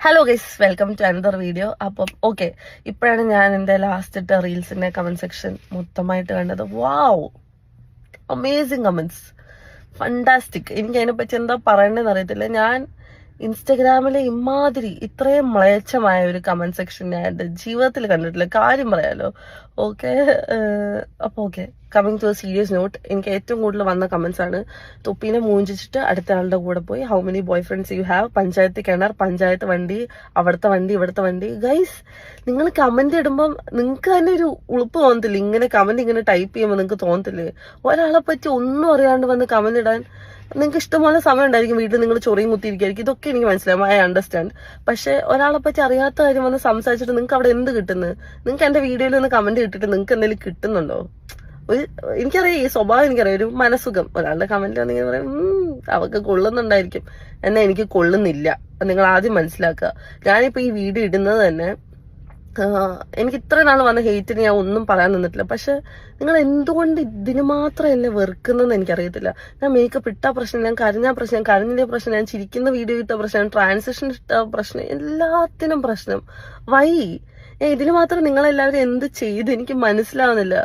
Hello guys, welcome to another video. അപ്പം okay, ഇപ്പോഴാണ് ഞാൻ എൻ്റെ ലാസ്റ്റ് ഇട്ട റീൽസിന്റെ കമന്റ് സെക്ഷൻ മൊത്തമായിട്ട് കണ്ടത്. വാവ്, അമേസിങ് കമന്റ്സ്, ഫണ്ടാസ്റ്റിക്. എനിക്ക് അതിനെപ്പറ്റി എന്താ പറയേണ്ടതെന്ന് അറിയത്തില്ല. ഞാൻ ഇൻസ്റ്റഗ്രാമിലെ ഇമാതിരി ഇത്രയും മ്ലേച്ഛമായ ഒരു കമന്റ് സെക്ഷൻ ഞാൻ എൻ്റെ ജീവിതത്തിൽ കണ്ടിട്ടില്ല. കാര്യം പറയാലോ. ഓക്കെ, അപ്പോൾ okay, coming to a serious note, എനിക്ക് ഏറ്റവും കൂടുതൽ വന്ന കമന്റ്സ് ആണ്: തൊപ്പീനെ മൂഞ്ചിച്ചിട്ട് അടുത്ത ആളുടെ കൂടെ പോയി, how many boy friends you have, panchayat കിണർ, പഞ്ചായത്ത് വണ്ടി, അവിടുത്തെ വണ്ടി, ഇവിടുത്തെ വണ്ടി. ഗൈസ്, നിങ്ങൾ കമന്റ് ഇടുമ്പം നിങ്ങൾക്ക് തന്നെ ഒരു ഉളുപ്പ് തോന്നത്തില്ല? ഇങ്ങനെ കമന്റ് ഇങ്ങനെ ടൈപ്പ് ചെയ്യുമ്പോൾ നിങ്ങൾക്ക് തോന്നത്തില്ലേ? ഒരാളെ പറ്റി ഒന്നും അറിയാണ്ട് വന്ന് കമന്റ് ഇടാൻ നിങ്ങൾക്ക് ഇഷ്ടംപോലെ സമയം ഉണ്ടായിരിക്കും. വീട്ടിൽ നിങ്ങൾ ചൊറിയും കുത്തിയിരിക്കും. ഇതൊക്കെ എനിക്ക് മനസ്സിലാവും, ഐ അണ്ടർസ്റ്റാൻഡ്. പക്ഷെ ഒരാളെ പറ്റി അറിയാത്ത കാര്യം വന്ന് സംസാരിച്ചിട്ട് നിങ്ങൾക്ക് അവിടെ എന്ത് കിട്ടുന്നത്? നിങ്ങൾക്ക് എന്റെ വീഡിയോയിൽ ഒന്ന് കമന്റ് കിട്ടിയിട്ട് നിങ്ങൾക്ക് എന്തെങ്കിലും കിട്ടുന്നുണ്ടോ? എനിക്കറിയാം, ഈ സ്വഭാവം എനിക്കറിയാം, ഒരു മനസുഖം. ഒരാളുടെ കമന്റ് വന്നിങ്ങനെ പറയും, അവർക്ക് കൊള്ളുന്നുണ്ടായിരിക്കും, എന്നാൽ എനിക്ക് കൊള്ളുന്നില്ല. നിങ്ങൾ ആദ്യം മനസ്സിലാക്കുക. ഞാനിപ്പോ ഈ വീഡിയോ ഇടുന്നത് തന്നെ, എനിക്ക് ഇത്ര നാൾ വന്ന ഹെയ്റ്റിന് ഞാൻ ഒന്നും പറയാൻ നിന്നിട്ടില്ല. പക്ഷെ നിങ്ങൾ എന്തുകൊണ്ട് ഇതിന് മാത്രം എന്നെ വെറുക്കുന്നതെന്ന് എനിക്കറിയത്തില്ല. ഞാൻ മേക്കപ്പ് ഇട്ട പ്രശ്നം, ഞാൻ കരഞ്ഞ പ്രശ്നം, കരഞ്ഞിന്റെ പ്രശ്നം, ഞാൻ ചിരിക്കുന്ന വീഡിയോ ഇട്ട പ്രശ്നം, ട്രാൻസിഷൻ ഇട്ട പ്രശ്നം, എല്ലാത്തിനും പ്രശ്നം. വൈ? ഇതിന് മാത്രം നിങ്ങളെല്ലാവരും എന്ത് ചെയ്ത് എനിക്ക് മനസ്സിലാവുന്നില്ല.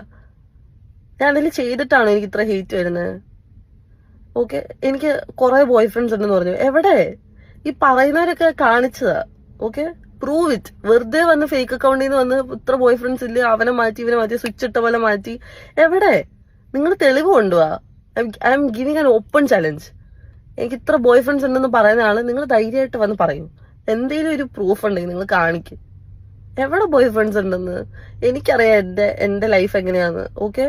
ഞാൻ അതിൽ ചെയ്തിട്ടാണോ എനിക്ക് ഇത്ര ഹെയ്റ്റ് വരുന്നത്? ഓക്കെ, എനിക്ക് കുറെ ബോയ് ഫ്രണ്ട്സ് ഉണ്ടെന്ന് പറഞ്ഞു. എവിടെ? ഈ പറയുന്നവരൊക്കെ കാണിച്ചതാ. Okay, prove it. വെറുതെ വന്ന് ഫേക്ക് അക്കൗണ്ടിൽ നിന്ന് വന്ന് ഇത്ര ബോയ് ഫ്രണ്ട്സ് ഇല്ല, അവനെ മാറ്റി ഇവനെ മാറ്റി, സ്വിച്ച് ഇട്ട പോലെ മാറ്റി. എവിടെ? നിങ്ങൾ തെളിവ് കൊണ്ടുവാ. I M giving an open challenge. എനിക്ക് ഇത്ര ബോയ് ഫ്രണ്ട്സ് ഉണ്ടെന്ന് പറയുന്ന ആള് നിങ്ങൾ ധൈര്യമായിട്ട് വന്ന് പറയൂ. എന്തെങ്കിലും ഒരു പ്രൂഫ് ഉണ്ടെങ്കിൽ നിങ്ങൾ കാണിക്കും. എവിടെ ബോയ് ഫ്രണ്ട്സ് ഉണ്ടെന്ന്? എനിക്കറിയാം എന്റെ ലൈഫ് എങ്ങനെയാന്ന്. ഓക്കെ,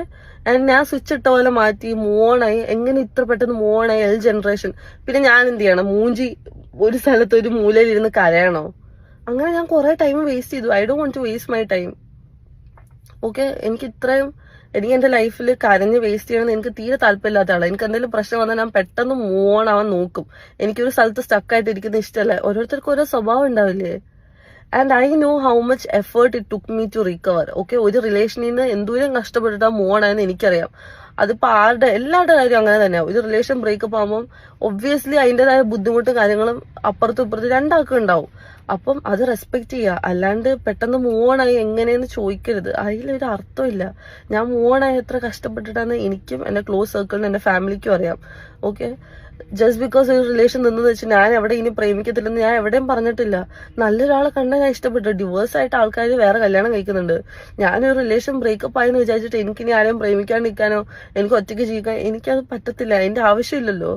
ഞാൻ സ്വിച്ച് ഇട്ട പോലെ മാറ്റി മൂവോണായി. എങ്ങനെ ഇത്ര പെട്ടെന്ന് മൂവോണായി? L generation. പിന്നെ ഞാൻ എന്ത് ചെയ്യണം? മൂഞ്ചി ഒരു സ്ഥലത്ത് ഒരു മൂലയിൽ ഇരുന്ന് കരയണോ? അങ്ങനെ ഞാൻ കുറെ ടൈം വേസ്റ്റ് ചെയ്തു. I don't want to waste my time. Okay, എനിക്ക് എന്റെ ലൈഫിൽ കരഞ്ഞ് വേസ്റ്റ് ചെയ്യണമെന്ന് എനിക്ക് തീരെ താല്പര്യമില്ലാത്ത ആളാണ്. എനിക്ക് എന്തെങ്കിലും പ്രശ്നം വന്നാൽ ഞാൻ പെട്ടെന്ന് മൂവ് ഓൺ ആവാൻ നോക്കും. എനിക്കൊരു സ്ഥലത്ത് സ്റ്റക്കായിട്ട് ഇരിക്കുന്ന ഇഷ്ടമല്ല. ഓരോരുത്തർക്കും ഓരോ സ്വഭാവം ഉണ്ടാവില്ലേ? And I know how much effort it took me to recover. Okay, ഒരു റിലേഷനിൽ നിന്ന് എന്തോരം കഷ്ടപ്പെട്ടിട്ടാ മൂവ് ഓൺ ആയെന്ന് എനിക്കറിയാം. അതിപ്പോ എല്ലാവരുടെ കാര്യം അങ്ങനെ തന്നെയാണ്. ഒരു റിലേഷൻ ബ്രേക്കപ്പ് ആകുമ്പോൾ ഒബ്വിയസ്ലി അതിൻ്റെതായ ബുദ്ധിമുട്ടും കാര്യങ്ങളും അപ്പുറത്തും ഇപ്പുറത്തും രണ്ടാൾക്കും ഉണ്ടാവും. അപ്പം അത് റെസ്പെക്ട് ചെയ്യുക. അല്ലാണ്ട് പെട്ടെന്ന് മൂവ് ഓൺ ആയി എങ്ങനെയെന്ന് ചോദിക്കരുത്. അതിലൊരു അർത്ഥമില്ല. ഞാൻ മൂവ് ഓൺ ആയി എത്ര കഷ്ടപ്പെട്ടിട്ടാന്ന് എനിക്കും എന്റെ ക്ലോസ് സർക്കിളിനും എന്റെ ഫാമിലിക്കും അറിയാം. ഓക്കെ, ജസ്റ്റ് ബിക്കോസ് ഒരു റിലേഷൻ നിന്നെന്ന് വെച്ച് ഞാൻ എവിടെ ഇനി പ്രേമിക്കത്തില്ലെന്ന് ഞാൻ എവിടെയും പറഞ്ഞിട്ടില്ല. നല്ലൊരാളെ കണ്ടാൽ ഞാൻ ഇഷ്ടപ്പെട്ടു. ഡിവോഴ്സ് ആയിട്ട് ആൾക്കാർ വേറെ കല്യാണം കഴിക്കുന്നുണ്ട്. ഞാനൊരു റിലേഷൻ ബ്രേക്കപ്പ് ആയെന്ന് വിചാരിച്ചിട്ട് എനിക്കിനി ആരെയും പ്രേമിക്കാണ്ടിരിക്കാനോ എനിക്ക് ഒറ്റയ്ക്ക് ജീവിക്കാൻ എനിക്കത് പറ്റത്തില്ല. അതിന്റെ ആവശ്യമില്ലല്ലോ.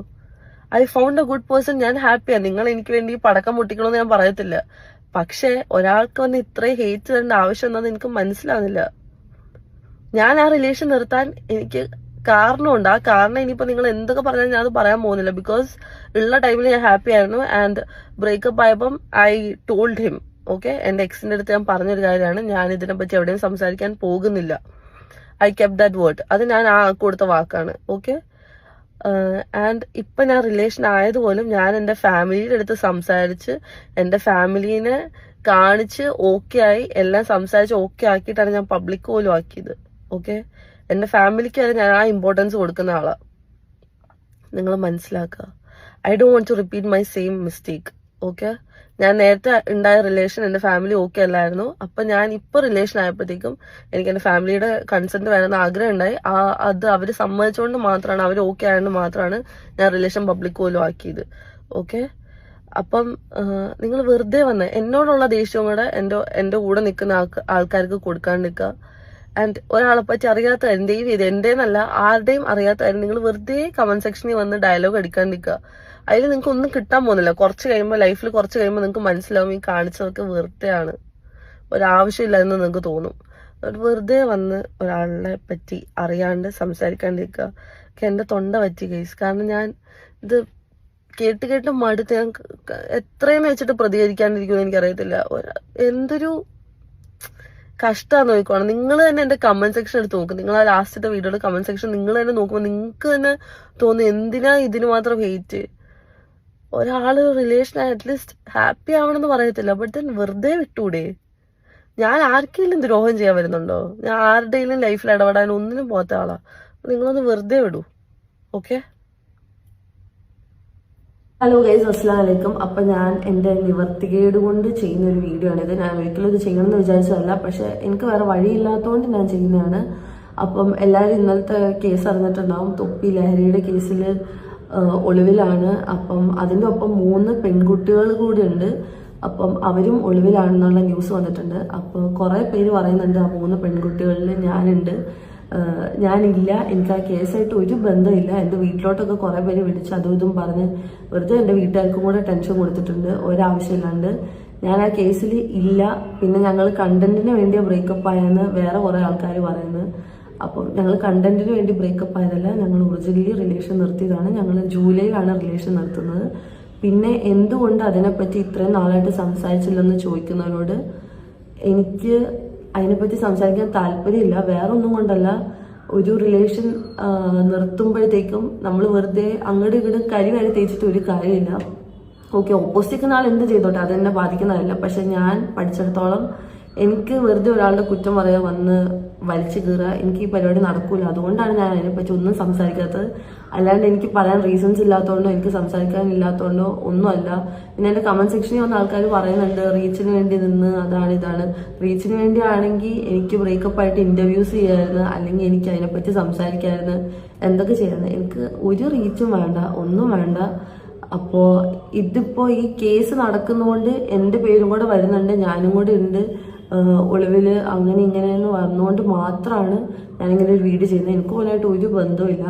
I found A good person. ഞാൻ ഹാപ്പിയാണ്. നിങ്ങൾ എനിക്ക് വേണ്ടി പടക്കം പൊട്ടിക്കണമെന്ന് ഞാൻ പറയത്തില്ല. പക്ഷെ ഒരാൾക്ക് വന്ന് ഇത്രയും ഹേറ്റ് തരേണ്ട ആവശ്യം എന്താണെന്ന് എനിക്ക് മനസ്സിലാവുന്നില്ല. ഞാൻ ആ റിലേഷൻ നിർത്താൻ എനിക്ക് കാരണമുണ്ട്. ആ കാരണം ഇനിയിപ്പോ നിങ്ങൾ എന്തൊക്കെ പറഞ്ഞാലും ഞാൻ അത് പറയാൻ പോകുന്നില്ല. ബിക്കോസ് ഉള്ള ടൈമിൽ ഞാൻ ഹാപ്പി ആയിരുന്നു. ആൻഡ് ബ്രേക്കപ്പ് ആയപ്പം ഐ ടോൾഡ് ഹിം. ഓക്കെ, എന്റെ എക്സിന്റെ അടുത്ത് ഞാൻ പറഞ്ഞൊരു കാര്യമാണ്, ഞാൻ ഇതിനെ പറ്റി എവിടെയും സംസാരിക്കാൻ പോകുന്നില്ല. I kept that word. അത് ഞാൻ ആ കൊടുത്ത വാക്കാണ്. ഓക്കെ, ആൻഡ് ഇപ്പൊ ഞാൻ റിലേഷൻ ആയതുപോലും ഞാൻ എന്റെ ഫാമിലിയുടെ അടുത്ത് സംസാരിച്ച് എന്റെ ഫാമിലിനെ കാണിച്ച് ഓക്കെ ആയി, എല്ലാം സംസാരിച്ച് ഓക്കെ ആക്കിയിട്ടാണ് ഞാൻ പബ്ലിക് പോലും ആക്കിയത്. ഓക്കെ, എന്റെ ഫാമിലിക്ക് വരെ ഞാൻ ആ ഇമ്പോർട്ടൻസ് കൊടുക്കുന്ന ആളാ. നിങ്ങൾ മനസ്സിലാക്കുക. I don't want to repeat my same mistake. Okay, ഞാൻ നേരത്തെ ഉണ്ടായ റിലേഷൻ എന്റെ ഫാമിലി ഓക്കെ അല്ലായിരുന്നു. അപ്പൊ ഞാൻ ഇപ്പൊ റിലേഷൻ ആയപ്പോഴത്തേക്കും എനിക്ക് എന്റെ ഫാമിലിയുടെ കൺസെന്റ് വേണമെന്ന് ആഗ്രഹം ഉണ്ടായി. അത് അവര് സമ്മതിച്ചുകൊണ്ട് മാത്രമാണ്, അവർ ഓക്കെ ആയതുകൊണ്ട് മാത്രമാണ് ഞാൻ റിലേഷൻ പബ്ലിക് പോലും ആക്കിയത്. ഓക്കെ, അപ്പം നിങ്ങൾ വെറുതെ വന്ന് എന്നോടുള്ള ദേഷ്യവും കൂടെ എന്റെ കൂടെ നിൽക്കുന്ന ആൾക്കാർക്ക് കൊടുക്കാണ്ടിരിക്കുക. ആൻഡ് ഒരാളെ പറ്റി അറിയാത്ത, എന്റെയും ഇത് എന്റേന്നല്ല ആരുടെയും അറിയാത്ത കാര്യം നിങ്ങൾ വെറുതെ കമന്റ് സെക്ഷനിൽ വന്ന് ഡയലോഗ് അടിക്കാണ്ടിരിക്കുക. അതിൽ നിങ്ങൾക്ക് ഒന്നും കിട്ടാൻ പോകുന്നില്ല. കുറച്ച് കഴിയുമ്പോൾ, ലൈഫിൽ കുറച്ച് കഴിയുമ്പോൾ നിങ്ങൾക്ക് മനസ്സിലാവും ഈ കാണിച്ചതൊക്കെ വെറുതെയാണ്, ഒരാവശ്യമില്ല എന്ന് നിങ്ങൾക്ക് തോന്നും. വെറുതെ വന്ന് ഒരാളെ പറ്റി അറിയാണ്ട് സംസാരിക്കാണ്ടിരിക്കുക. എന്റെ തൊണ്ട പറ്റി ഗൈസ്. കാരണം ഞാൻ ഇത് കേട്ട് കേട്ട് മടുത്ത് ഞാൻ എത്രയും വെച്ചിട്ട് പ്രതികരിക്കാണ്ടിരിക്കുമെന്ന് എനിക്കറിയത്തില്ല. എന്തൊരു കഷ്ടമാണ് നോക്കിക്കോണം. നിങ്ങൾ തന്നെ എന്റെ കമന്റ് സെക്ഷൻ എടുത്ത് നോക്കും. നിങ്ങൾ ആ ലാസ്റ്റത്തെ വീഡിയോയുടെ കമന്റ് സെക്ഷൻ നിങ്ങൾ തന്നെ നോക്കുമ്പോൾ നിങ്ങൾക്ക് തന്നെ തോന്നും എന്തിനാ ഇതിന് മാത്രം ഹെയ്റ്റ്. ഒരാള് റിലേഷൻ അറ്റ്ലീസ്റ്റ് ഹാപ്പി ആവണമെന്ന് പറയത്തില്ല, ബട്ട് ദെൻ വെറുതെ വിട്ടൂടെ? ഞാൻ ആർക്കെങ്കിലും ദ്രോഹം ചെയ്യാൻ വരുന്നുണ്ടോ? ഞാൻ ആരുടെയും ലൈഫിൽ ഇടപെടാൻ ഒന്നിനും പോകാത്ത ആളാ. നിങ്ങളൊന്ന് വെറുതെ വിടൂ. ഓക്കെ. ഹലോ ഗൈസ്, അസ്സലാമു അലൈക്കും. അപ്പം ഞാൻ എൻ്റെ നിവർത്തികേട് കൊണ്ട് ചെയ്യുന്ന ഒരു വീഡിയോ ആണിത്. ഞാൻ ഒരിക്കലും ഇത് ചെയ്യണമെന്ന് വിചാരിച്ചതല്ല, പക്ഷെ എനിക്ക് വേറെ വഴിയില്ലാത്തതുകൊണ്ട് ഞാൻ ചെയ്യുന്നതാണ്. അപ്പം എല്ലാവരും ഇന്നലത്തെ കേസ് അറിഞ്ഞിട്ടുണ്ടാവും. തൊപ്പി ലഹരിയുടെ കേസിൽ ഒളിവിലാണ്. അപ്പം അതിൻ്റെ ഒപ്പം 3 പെൺകുട്ടികൾ കൂടി ഉണ്ട്. അപ്പം അവരും ഒളിവിലാണെന്നുള്ള ന്യൂസ് വന്നിട്ടുണ്ട്. അപ്പോൾ കുറേ പേര് പറയുന്നുണ്ട് ആ 3 പെൺകുട്ടികളിൽ ഞാനില്ല, എനിക്ക് ആ കേസായിട്ട് ഒരു ബന്ധമില്ല. എൻ്റെ വീട്ടിലോട്ടൊക്കെ കുറേ പേര് വിളിച്ച് അതും ഇതും പറഞ്ഞ് വെറുതെ എൻ്റെ വീട്ടുകാർക്കും കൂടെ ടെൻഷൻ കൊടുത്തിട്ടുണ്ട് ഒരാവശ്യമില്ലാണ്ട്. ഞാൻ ആ കേസിൽ ഇല്ല. പിന്നെ ഞങ്ങൾ കണ്ടന്റിന് വേണ്ടി ബ്രേക്കപ്പ് ആയെന്ന് വേറെ കുറേ ആൾക്കാർ പറയുന്നത്. അപ്പം ഞങ്ങൾ കണ്ടന്റിന് വേണ്ടി ബ്രേക്കപ്പ് ആയതല്ല, ഞങ്ങൾ ഒറിജിനലി റിലേഷൻ നിർത്തിയതാണ്. ഞങ്ങൾ ജൂലൈയിലാണ് റിലേഷൻ നിർത്തുന്നത്. പിന്നെ എന്തുകൊണ്ട് അതിനെപ്പറ്റി ഇത്രയും നാളായിട്ട് സംസാരിച്ചില്ലെന്ന് ചോദിക്കുന്നവരോട് എനിക്ക് അതിനെപ്പറ്റി സംസാരിക്കാൻ താല്പര്യമില്ല. വേറെ ഒന്നും കൊണ്ടല്ല, ഒരു റിലേഷൻ നിർത്തുമ്പോഴത്തേക്കും നമ്മൾ വെറുതെ അങ്ങോട്ടും ഇങ്ങോട്ടും കരി തേച്ചിട്ട് ഒരു കാര്യമില്ല. ഓക്കെ, ഓപ്പോസിറ്റ് ആൾ എന്ത് ചെയ്തോട്ടെ, അതെന്നെ ബാധിക്കുന്നതല്ല. പക്ഷെ ഞാൻ പഠിച്ചിടത്തോളം എനിക്ക് വെറുതെ ഒരാളുടെ കുറ്റം പറയാൻ വന്ന് വലിച്ചു കീറുക, എനിക്ക് ഈ പരിപാടി നടക്കൂല. അതുകൊണ്ടാണ് ഞാൻ അതിനെപ്പറ്റി ഒന്നും സംസാരിക്കാത്തത്. അല്ലാണ്ട് എനിക്ക് പറയാൻ റീസൺസ് ഇല്ലാത്തതുകൊണ്ടോ എനിക്ക് സംസാരിക്കാനില്ലാത്തതുകൊണ്ടോ ഒന്നുമല്ല. പിന്നെ എൻ്റെ കമന്റ് സെക്ഷനിൽ വന്ന ആൾക്കാർ പറയുന്നുണ്ട് റീച്ചിന് വേണ്ടി നിന്ന് അതാണ് ഇതാണ്. റീച്ചിന് വേണ്ടി ആണെങ്കിൽ എനിക്ക് ബ്രേക്കപ്പ് ആയിട്ട് ഇന്റർവ്യൂസ് ചെയ്യാമായിരുന്നു, അല്ലെങ്കിൽ എനിക്ക് അതിനെപ്പറ്റി സംസാരിക്കാമായിരുന്നു, എന്തൊക്കെ ചെയ്യാമായിരുന്നു. എനിക്ക് ഒരു റീച്ചും വേണ്ട, ഒന്നും വേണ്ട. അപ്പോൾ ഇതിപ്പോൾ ഈ കേസ് നടക്കുന്നതുകൊണ്ട് എൻ്റെ പേരും കൂടെ വരുന്നുണ്ട്, ഞാനും കൂടെ ഉണ്ട് ഒളിവില്, അങ്ങനെ ഇങ്ങനെയെന്ന് വന്നുകൊണ്ട് മാത്രമാണ് ഞാനിങ്ങനെ ഒരു വീഡിയോ ചെയ്യുന്നത്. എനിക്ക് ഓനായിട്ട് ഒരു ബന്ധവുമില്ല.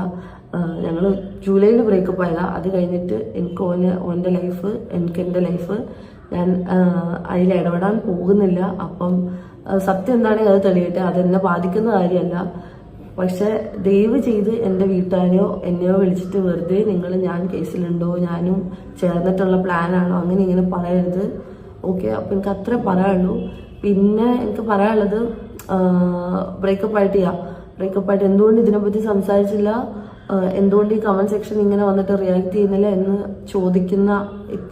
ഞങ്ങൾ ജൂലൈയിൽ ബ്രേക്കപ്പ് ആയതാ. അത് കഴിഞ്ഞിട്ട് എനിക്ക് ഓൻ്റെ ലൈഫ്, എനിക്ക് എൻ്റെ ലൈഫ്, ഞാൻ അതിൽ ഇടപെടാൻ പോകുന്നില്ല. അപ്പം സത്യം എന്താണെങ്കിൽ അത് തെളിയട്ടെ, അതെന്നെ ബാധിക്കുന്ന കാര്യമല്ല. പക്ഷെ ദയവ് ചെയ്ത് എൻ്റെ വീട്ടുകാരെയോ എന്നെയോ വിളിച്ചിട്ട് വെറുതെ ഞാൻ കേസിലുണ്ടോ, ഞാനും ചേർന്നിട്ടുള്ള പ്ലാനാണോ, അങ്ങനെ ഇങ്ങനെ പറയരുത്. ഓക്കെ, അപ്പം എനിക്ക് അത്രേ പറയാനുള്ളൂ. പിന്നെ എനിക്ക് പറയാനുള്ളത്, ബ്രേക്കപ്പ് ആയിട്ട് എന്തുകൊണ്ട് ഇതിനെപ്പറ്റി സംസാരിച്ചില്ല, എന്തുകൊണ്ട് ഈ കമന്റ് സെക്ഷൻ ഇങ്ങനെ വന്നിട്ട് റിയാക്ട് ചെയ്യുന്നില്ല എന്ന് ചോദിക്കുന്ന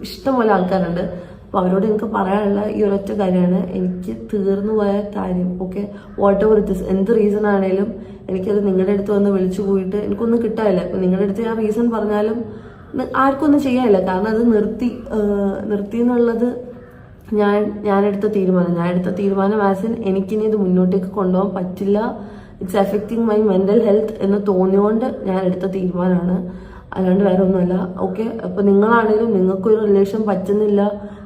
ഇഷ്ടംപോലെ ആൾക്കാരുണ്ട്. അപ്പോൾ അവരോട് എനിക്ക് പറയാനുള്ള ഈ ഒരൊറ്റ കാര്യമാണ്, എനിക്ക് തീർന്നു പോയ കാര്യം. Okay, what ever it is, എന്ത് റീസൺ ആണെങ്കിലും എനിക്കത് നിങ്ങളുടെ അടുത്ത് വന്ന് വിളിച്ചു പോയിട്ട് എനിക്കൊന്നും കിട്ടാനില്ല. ഇപ്പം നിങ്ങളുടെ അടുത്ത് ആ റീസൺ പറഞ്ഞാലും ആർക്കും ഒന്നും ചെയ്യാനില്ല. കാരണം അത് നിർത്തി എന്നുള്ളത് ഞാനെടുത്ത തീരുമാനം ആസ് ഇൻ എനിക്കിനി ഇത് മുന്നോട്ടേക്ക് കൊണ്ടുപോകാൻ പറ്റില്ല, it's affecting my mental health എന്ന് തോന്നിയോണ്ട് ഞാൻ എടുത്ത തീരുമാനമാണ്, അല്ലാണ്ട് വേറെ ഒന്നുമല്ല. ഓക്കെ, അപ്പൊ നിങ്ങളാണെങ്കിലും നിങ്ങൾക്കൊരു റിലേഷൻ പറ്റുന്നില്ല,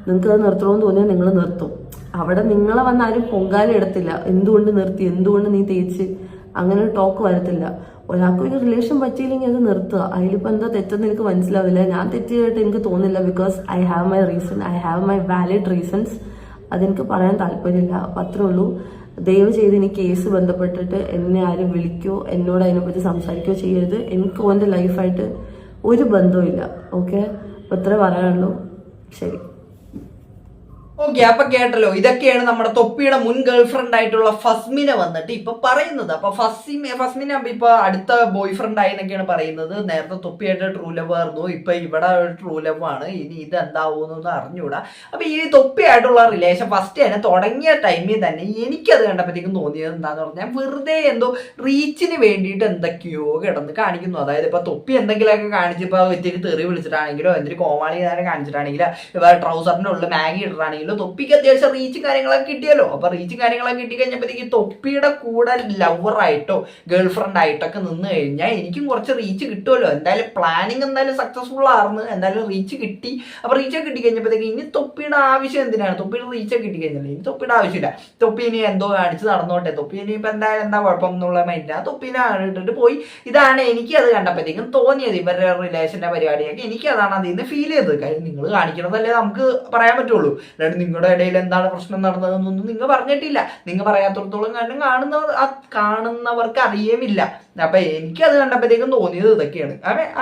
നിങ്ങൾക്ക് അത് നിർത്തണമെന്ന് തോന്നിയാൽ നിങ്ങൾ നിർത്തും. അവിടെ നിങ്ങളെ വന്ന് ആരും പൊങ്കാല എടുത്തില്ല, എന്തുകൊണ്ട് നിർത്തി, എന്തുകൊണ്ട് നീ തേച്ച്, അങ്ങനെ ഒരു ടോക്ക് വരത്തില്ല. ഒരാൾക്ക് ഒരു റിലേഷൻ പറ്റിയില്ലെങ്കിൽ അത് നിർത്തുക. അതിലിപ്പോൾ എന്താ തെറ്റെന്ന് എനിക്ക് മനസ്സിലാവില്ല. ഞാൻ തെറ്റിയായിട്ട് എനിക്ക് തോന്നില്ല. Because I have my reason, I have my valid reasons. അതെനിക്ക് പറയാൻ താല്പര്യമില്ല. അപ്പം അത്രേ ഉള്ളൂ. ദയവ് ചെയ്ത് ഇനി കേസ് ബന്ധപ്പെട്ടിട്ട് എന്നെ ആരും വിളിക്കുകയോ എന്നോട് അതിനെപ്പറ്റി സംസാരിക്കുകയോ ചെയ്യരുത്. എനിക്ക് ഓൻ്റെ ലൈഫായിട്ട് ഒരു ബന്ധവും ഇല്ല. ഓക്കെ, അപ്പം ഇത്രേ പറയാനുള്ളൂ. ശരി. ഓക്കെ, അപ്പൊ കേട്ടല്ലോ, ഇതൊക്കെയാണ് നമ്മുടെ തൊപ്പിയുടെ മുൻ ഗേൾഫ്രണ്ട് ആയിട്ടുള്ള ഫസ്മിനെ വന്നിട്ട് ഇപ്പൊ പറയുന്നത്. അപ്പൊ ഫസ്മിനെ ഇപ്പൊ അടുത്ത ബോയ് ഫ്രണ്ട് ആയി എന്നൊക്കെയാണ് പറയുന്നത്. നേരത്തെ തൊപ്പിയായിട്ട് ട്രൂ ലവ് ആയിരുന്നു, ഇപ്പൊ ഇവിടെ ട്രൂ ലവ് ആണ്. ഇനി ഇത് എന്താവുമെന്നൊന്നും അറിഞ്ഞൂടാ. അപ്പൊ ഈ തൊപ്പിയായിട്ടുള്ള റിലേഷൻ ഫസ്റ്റ് തന്നെ തുടങ്ങിയ ടൈമിൽ തന്നെ എനിക്കത് കണ്ടപ്പോഴത്തേക്കും തോന്നിയത് എന്താന്ന് പറഞ്ഞാൽ വെറുതെ എന്തോ റീച്ചിന് വേണ്ടിയിട്ട് എന്തൊക്കെയോ കിടന്ന് കാണിക്കുന്നു. അതായത് ഇപ്പൊ തൊപ്പി എന്തെങ്കിലുമൊക്കെ കാണിച്ചിപ്പോ ഇത്തിരി തെറി വിളിച്ചിട്ടാണെങ്കിലോ എന്തൊരു കോമാളി നേരം കാണിച്ചിട്ടാണെങ്കിലോ ഇപ്പൊ ട്രൗസറിന്റെ ഉള്ളിൽ മാഗി ഇട്ടിട്ടാണെങ്കിലും തൊപ്പിക്ക് അത്യാവശ്യം റീച്ച് കാര്യങ്ങളൊക്കെ കിട്ടിയല്ലോ. അപ്പൊ റീച്ച് കാര്യങ്ങളൊക്കെ കിട്ടി കഴിഞ്ഞപ്പോഴത്തേക്ക് തൊപ്പിയുടെ കൂടെ ലവറായിട്ടോ ഗേൾ ഫ്രണ്ട് ആയിട്ടൊക്കെ നിന്ന് കഴിഞ്ഞാൽ എനിക്കും കുറച്ച് റീച്ച് കിട്ടുമല്ലോ. എന്തായാലും പ്ലാനിങ് എന്തായാലും സക്സസ്ഫുൾ ആയിരുന്നു, എന്തായാലും റീച്ച് കിട്ടി. അപ്പൊ റീച്ചൊക്കെ കിട്ടി കഴിഞ്ഞപ്പോഴത്തേക്ക് ഇനി തൊപ്പിയുടെ ആവശ്യം എന്തിനാണ്? തൊപ്പിയുടെ റീച്ചൊക്കെ കിട്ടി കഴിഞ്ഞാൽ ഇനി തൊപ്പിയുടെ ആവശ്യമില്ല. തൊപ്പി ഇനി എന്തോ കാണിച്ച് നടന്നോട്ടെ, തൊപ്പി ഇനി ഇപ്പൊ എന്തായാലും എന്താ കുഴപ്പം എന്നുള്ള മൈൻഡ്. ആ തൊപ്പിനെ ഇട്ടിട്ട് പോയി. ഇതാണ് എനിക്ക് അത് കണ്ടപ്പോഴത്തേക്കും തോന്നിയത്. ഇവരുടെ റിലേഷന്റെ പരിപാടിയൊക്കെ എനിക്ക് അതാണ് അതിൽ നിന്ന് ഫീൽ ചെയ്തത്. കാര്യം നിങ്ങൾ കാണിക്കണതല്ലേ നമുക്ക് പറയാൻ പറ്റുള്ളൂ. നിങ്ങളുടെ ഇടയിൽ എന്താണ് പ്രശ്നം നടന്നതെന്നൊന്നും നിങ്ങൾ പറഞ്ഞിട്ടില്ല. നിങ്ങൾ പറയാത്തടത്തോളം കാരണം കാണുന്നവർക്ക് അറിയുമില്ല. അപ്പൊ എനിക്കത് കണ്ടപ്പോഴത്തേക്കും തോന്നിയത് ഇതൊക്കെയാണ്.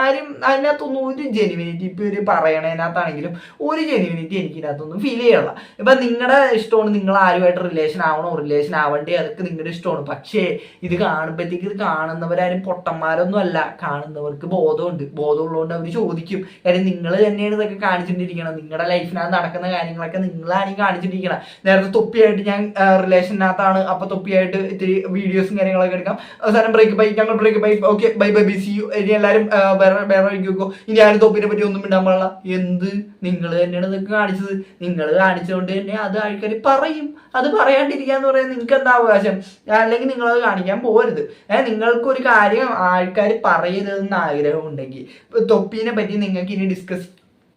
ആരും അതിനകത്തൊന്നും ഒരു ജെനുവിനിറ്റി, ഇപ്പൊ ഒരു പറയണതിനകത്താണെങ്കിലും ഒരു ജെനുവിനിറ്റി എനിക്കിനകത്തൊന്നും ഫീൽ ചെയ്യണം. ഇപ്പൊ നിങ്ങളുടെ ഇഷ്ടമാണ്, നിങ്ങൾ ആരുമായിട്ട് റിലേഷൻ ആവണോ, റിലേഷൻ ആവണ്ടേ, അതൊക്കെ നിങ്ങളുടെ ഇഷ്ടമാണ്. പക്ഷേ ഇത് കാണുമ്പോഴത്തേക്ക് ഇത് കാണുന്നവരാരും പൊട്ടന്മാരൊന്നും അല്ല. കാണുന്നവർക്ക് ബോധമുണ്ട്. ബോധമുള്ളതുകൊണ്ട് അവർ ചോദിക്കും. കാര്യം നിങ്ങൾ തന്നെയാണ് ഇതൊക്കെ കാണിച്ചിട്ടിരിക്കണം. നിങ്ങളുടെ ലൈഫിനകത്ത് നടക്കുന്ന കാര്യങ്ങളൊക്കെ നിങ്ങളാണ് ഈ കാണിച്ചിട്ടിരിക്കണം. നേരത്തെ തൊപ്പിയായിട്ട് ഞാൻ റിലേഷനകത്താണ്, അപ്പൊ തൊപ്പിയായിട്ട് ഇത്തിരി വീഡിയോസും കാര്യങ്ങളൊക്കെ എടുക്കാം, അവസാനം ബ്രേക്കപ്പ് ആയി ഞങ്ങൾ break bye. Okay, bye bye bye, see you. ഇനി എല്ലാവരും വേറെ വഴിക്കോ. ഇനി ആരും തൊപ്പിനെ പറ്റി ഒന്നും ഇടാൻ പാടില്ല. എന്ത് നിങ്ങൾ തന്നെയാണ് ഇതൊക്കെ കാണിച്ചത്. നിങ്ങൾ കാണിച്ചുകൊണ്ട് തന്നെ അത് ആൾക്കാർ പറയും. അത് പറയാണ്ടിരിക്കാന്ന് പറയാൻ നിങ്ങൾക്ക് എന്താ അവകാശം? അല്ലെങ്കിൽ നിങ്ങളത് കാണിക്കാൻ പോരുത്. നിങ്ങൾക്കൊരു കാര്യം ആൾക്കാർ പറയരുതെന്ന് ആഗ്രഹം ഉണ്ടെങ്കിൽ, തൊപ്പീനെ പറ്റി നിങ്ങൾക്ക് ഇനി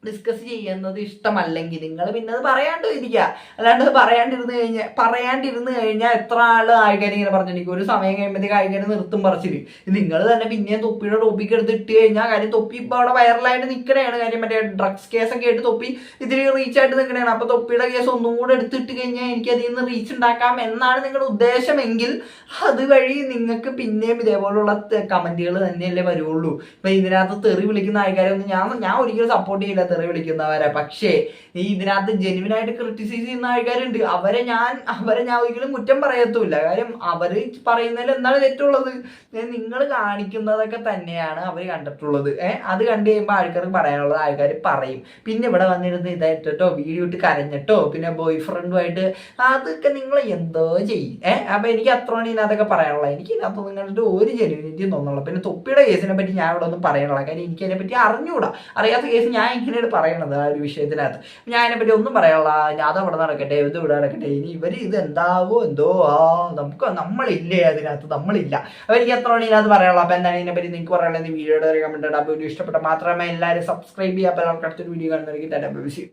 ഡിസ്കസ് ചെയ്യുന്നത് ഇഷ്ടമല്ലെങ്കിൽ നിങ്ങൾ പിന്നെ അത് പറയാണ്ട് ഇരിക്കുക. അല്ലാണ്ട് അത് പറയാണ്ടിരുന്ന് കഴിഞ്ഞാൽ എത്ര ആൾക്കാർ ഇങ്ങനെ പറഞ്ഞിരിക്കും. ഒരു സമയം കഴിയുമ്പോഴത്തേക്ക് ആൾക്കാർ നിർത്തും പറച്ചില്. നിങ്ങൾ തന്നെ പിന്നെയും തൊപ്പിയുടെ ടോപ്പിക്ക് എടുത്ത് ഇട്ട് കഴിഞ്ഞാൽ കാര്യം തൊപ്പി ഇപ്പോൾ അവിടെ വൈറലായിട്ട് നിൽക്കണേണ്. കാര്യം മറ്റേ ഡ്രഗ്സ് കേസൊക്കെ ആയിട്ട് തൊപ്പി ഇതിൽ റീച്ചായിട്ട് നിൽക്കണേണ്. അപ്പോൾ തൊപ്പിയുടെ കേസ് ഒന്നും കൂടെ എടുത്തിട്ട് കഴിഞ്ഞാൽ എനിക്ക് അതിൽ നിന്ന് റീച്ച് ഉണ്ടാക്കാം എന്നാണ് നിങ്ങളുടെ ഉദ്ദേശമെങ്കിൽ അതുവഴി നിങ്ങൾക്ക് പിന്നെയും ഇതേപോലുള്ള കമന്റുകൾ തന്നെയല്ലേ വരുള്ളൂ. ഇപ്പൊ ഇതിനകത്ത് തെറി വിളിക്കുന്ന ആൾക്കാരൊന്നും ഞാൻ ഒരിക്കലും സപ്പോർട്ട് ചെയ്യില്ല, തെറി വിളിക്കുന്നവരെ. പക്ഷേ ഈ ഇതിനകത്ത് ജെന്യുവനായിട്ട് ക്രിട്ടിസൈസ് ചെയ്യുന്ന ആൾക്കാരുണ്ട്. അവരെ ഞാൻ ഒരിക്കലും കുറ്റം പറയത്തുമില്ല. കാര്യം അവര് പറയുന്നതിൽ എന്താണ് തെറ്റുള്ളത്? നിങ്ങൾ കാണിക്കുന്നതൊക്കെ തന്നെയാണ് അവർ കണ്ടിട്ടുള്ളത്. അത് കണ്ടു കഴിയുമ്പോൾ ആൾക്കാർക്ക് പറയാനുള്ളത് ആൾക്കാർ പറയും. പിന്നെ ഇവിടെ വന്നിരുന്ന് ഇതായിട്ടോ വീഡിയോ ഇട്ട് കരഞ്ഞിട്ടോ പിന്നെ ബോയ് ഫ്രണ്ടുമായിട്ട് അതൊക്കെ നിങ്ങൾ എന്തോ ചെയ്യും. അപ്പൊ എനിക്ക് അത്രയാണ് ഇതിനകത്തൊക്കെ പറയാനുള്ളത്. എനിക്ക് ഇതിനകത്ത് നിങ്ങളുടെ ഒരു ജെന്യുവിനിറ്റിയും തോന്നുള്ളൂ. പിന്നെ തൊപ്പിയുടെ കേസിനെ പറ്റി ഞാൻ ഇവിടെ ഒന്നും പറയാനുള്ള കാര്യം എനിക്ക് അതിനെ പറ്റി അറിഞ്ഞൂടാ. അറിയാത്ത കേസ് ഞാൻ ഇങ്ങനെയാണ് പറയണത്. ആ ഒരു വിഷയത്തിനകത്ത് ഞാൻ അതിനെപ്പറ്റി ഒന്നും പറയാനുള്ള. അത് അവിടെ നടക്കട്ടെ, ഇത് ഇവിടെ നടക്കട്ടെ. ഇനി ഇവര് ഇത് എന്താവോ എന്തോ നമ്മളില്ലേ അതിനകത്ത്, നമ്മളില്ല. അപ്പൊ എനിക്ക് എത്രയാണ് ഇതിനകത്ത് പറയാനുള്ളത്. അപ്പൊ എന്താണ് ഇതിനെപ്പറ്റി നിങ്ങൾക്ക് പറയാനുള്ളത്? വീഡിയോയുടെ കമന്റ് ഇടാം. വീഡിയോ ഇഷ്ടപ്പെട്ട മാത്രമേ എല്ലാവരും സബ്സ്ക്രൈബ് ചെയ്യാം. അപ്പോൾ അടുത്തൊരു വീഡിയോ കാണുന്നവർക്ക്